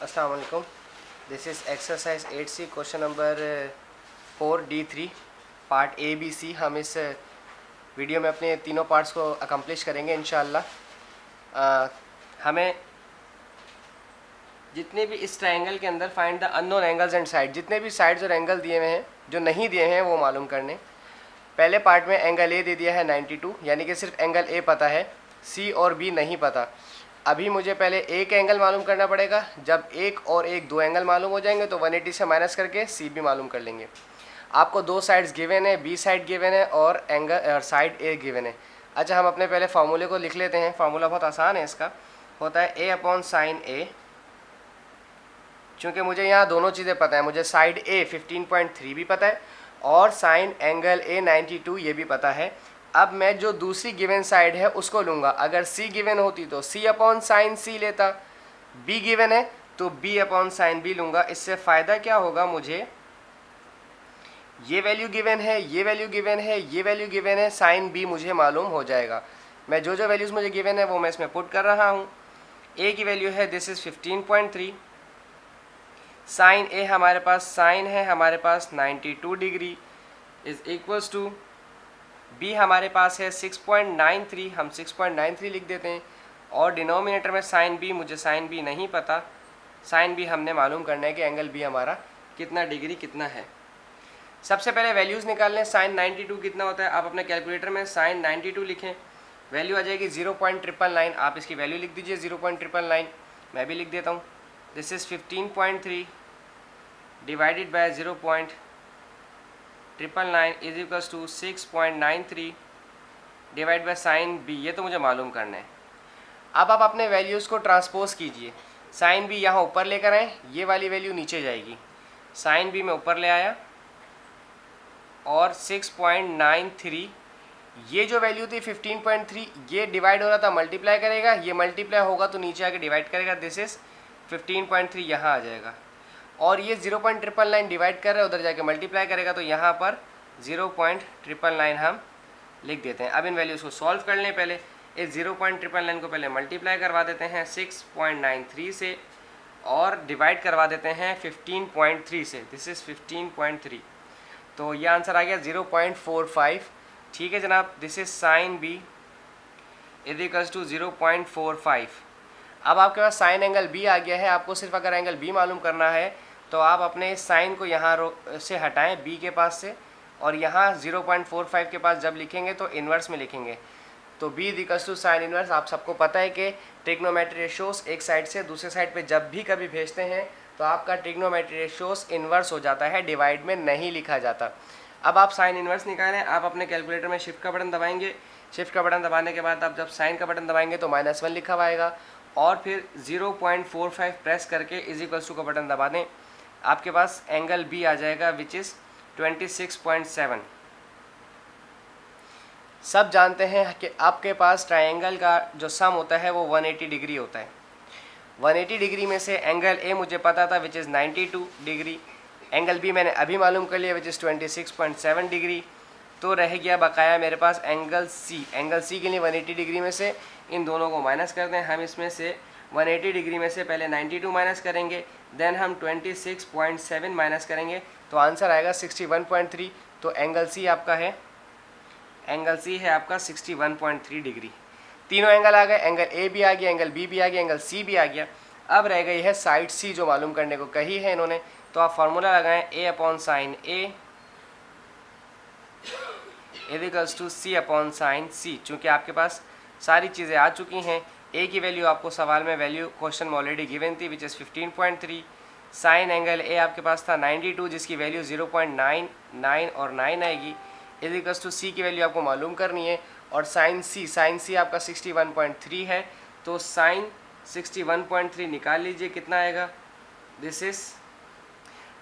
अस्सलाम वालेकुम। This is exercise 8C question number 4D3 part A B C. हम इस वीडियो में अपने तीनों पार्ट्स को अकम्प्लिश करेंगे इंशाअल्लाह। हमें जितने भी इस ट्रायंगल के अंदर find the unknown angles and side, जितने भी साइड्स और एंगल दिए हुए हैं जो नहीं दिए हैं वो मालूम करने। पहले पार्ट में एंगल ए दे दिया है 92, यानी कि सिर्फ एंगल ए पता है, सी और बी नहीं पता। अभी मुझे पहले एक एंगल मालूम करना पड़ेगा। जब एक और एक दो एंगल मालूम हो जाएंगे तो 180 से माइनस करके सी भी मालूम कर लेंगे। आपको दो साइड्स गिवन है, बी साइड गिवन है और एंगल और साइड ए गिवन है। अच्छा, हम अपने पहले फार्मूले को लिख लेते हैं। फार्मूला बहुत आसान है, इसका होता है ए अपॉन साइन ए। चूँकि मुझे यहाँ दोनों चीज़ें पता है, मुझे साइड ए 15.3 भी पता है और साइन एंगल ए 92 ये भी पता है। अब मैं जो दूसरी गिवन साइड है उसको लूँगा। अगर सी गिवन होती तो सी अपॉन साइन सी लेता, बी गिवन है तो बी अपॉन साइन बी लूँगा। इससे फ़ायदा क्या होगा, मुझे ये वैल्यू गिवन है, ये वैल्यू गिवन है, ये वैल्यू गिवन है, साइन बी मुझे मालूम हो जाएगा। मैं जो जो वैल्यूज़ मुझे गिवन है वो मैं इसमें पुट कर रहा हूँ। ए की वैल्यू है दिस इज़ 15.3, साइन ए हमारे पास साइन है हमारे पास 92 degree is equals to B हमारे पास है 6.93, हम 6.93 लिख देते हैं। और डिनोमिनेटर में साइन बी, मुझे साइन बी नहीं पता। साइन बी हमने मालूम करना है कि एंगल बी हमारा कितना डिग्री कितना है। सबसे पहले वैल्यूज़ निकाल लें। साइन 92 कितना होता है, आप अपने कैलकुलेटर में साइन 92 लिखें, वैल्यू आ जाएगी 0.999। आप इसकी वैल्यू लिख दीजिए 0.999, मैं भी लिख देता हूँ। This is 15.3 divided by 0.999 is equals to 6.93 divide by sine B. ये तो मुझे मालूम करना है। अब आप अपने वैल्यूज़ को ट्रांसपोज कीजिए। साइन बी यहाँ ऊपर लेकर आए, ये वाली वैल्यू नीचे जाएगी। साइन बी में ऊपर ले आया और 6.93, ये जो वैल्यू थी 15.3, ये डिवाइड हो रहा था मल्टीप्लाई करेगा, ये मल्टीप्लाई होगा तो नीचे आके डिवाइड करेगा। दिस इज़ 15.3 यहाँ आ जाएगा। और ये 0.999 डिवाइड कर रहे हैं, उधर जाके मल्टीप्लाई करेगा तो यहाँ पर 0.999 हम लिख देते हैं। अब इन वैल्यूज़ को सॉल्व कर लें। पहले इस 0.999 को पहले मल्टीप्लाई करवा देते हैं 6.93 से और डिवाइड करवा देते हैं 15.3 से। दिस इज़ 15.3, तो ये आंसर आ गया 0.45। ठीक है जनाब, this is sine B is equals to 0.45। अब आपके पास साइन एंगल बी आ गया है। आपको सिर्फ अगर एंगल बी मालूम करना है तो आप अपने साइन को यहाँ से हटाएं बी के पास से, और यहाँ 0.45 के पास जब लिखेंगे तो इन्वर्स में लिखेंगे। तो B equals to sine inverse. आप सबको पता है कि ट्रिग्नोमेट्री रेशियोस एक साइड से दूसरे साइड पे जब भी कभी भेजते हैं तो आपका ट्रिग्नोमेट्री रेशियोस इन्वर्स हो जाता है, डिवाइड में नहीं लिखा जाता। अब आप साइन इन्वर्स निकालें। आप अपने कैलकुलेटर में शिफ्ट का बटन दबाएंगे। शिफ्ट का बटन दबाने के बाद आप जब साइन का बटन दबाएंगे तो -1 लिखा हुआ आएगा और फिर 0.45 प्रेस करके इज इक्वल्स टू का बटन दबा दें। आपके पास एंगल बी आ जाएगा विच इज़ 26.7। सब जानते हैं कि आपके पास ट्रायंगल का जो सम होता है वो 180 डिग्री होता है। 180 डिग्री में से एंगल ए मुझे पता था which is 92 degree, angle B मैंने अभी मालूम कर लिया विच इज़ 26.7 डिग्री। तो रह गया बकाया मेरे पास एंगल सी। एंगल सी के लिए 180 डिग्री में से इन दोनों को माइनस कर दें। हम इसमें से 180 डिग्री में से पहले 92 माइनस करेंगे, देन हम 26.7 माइनस करेंगे तो आंसर आएगा 61.3। तो एंगल सी आपका है, एंगल सी है आपका 61.3 डिग्री। तीनों एंगल आ गए, एंगल ए भी आ गया, एंगल बी भी आ गया, एंगल सी भी आ गया। अब रह गई है साइड सी जो मालूम करने को कही है इन्होंने। तो आप फार्मूला लगाएं A upon sine A equals to C upon sine C. चूँकि आपके पास सारी चीज़ें आ चुकी हैं। ए की वैल्यू आपको सवाल में वैल्यू क्वेश्चन में ऑलरेडी गिवन थी which is 15.3। Sign angle A आपके पास था 92 जिसकी वैल्यू 0.99 और 9 आएगी। इज इक्वल्स टू सी की वैल्यू आपको मालूम करनी है। और साइन सी आपका 61.3 है। तो साइन 61.3 निकाल लीजिए, कितना आएगा, दिस इज़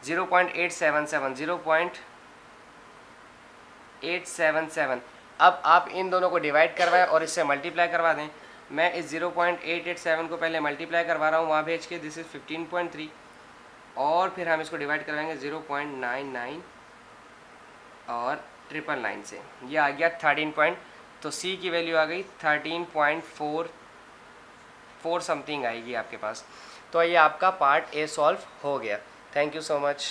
0.877, 0.877। अब आप इन दोनों को डिवाइड करवाएं और इससे मल्टीप्लाई करवा दें। मैं इस 0.887 को पहले मल्टीप्लाई करवा रहा हूँ वहाँ भेज के, दिस इज़ 15.3, और फिर हम इसको डिवाइड करवाएंगे 0.99 और 999 से। ये आ गया 13 तो सी की वैल्यू आ गई 13.44 समथिंग आएगी आपके पास। तो ये आपका पार्ट ए सॉल्व हो गया। Thank you so much.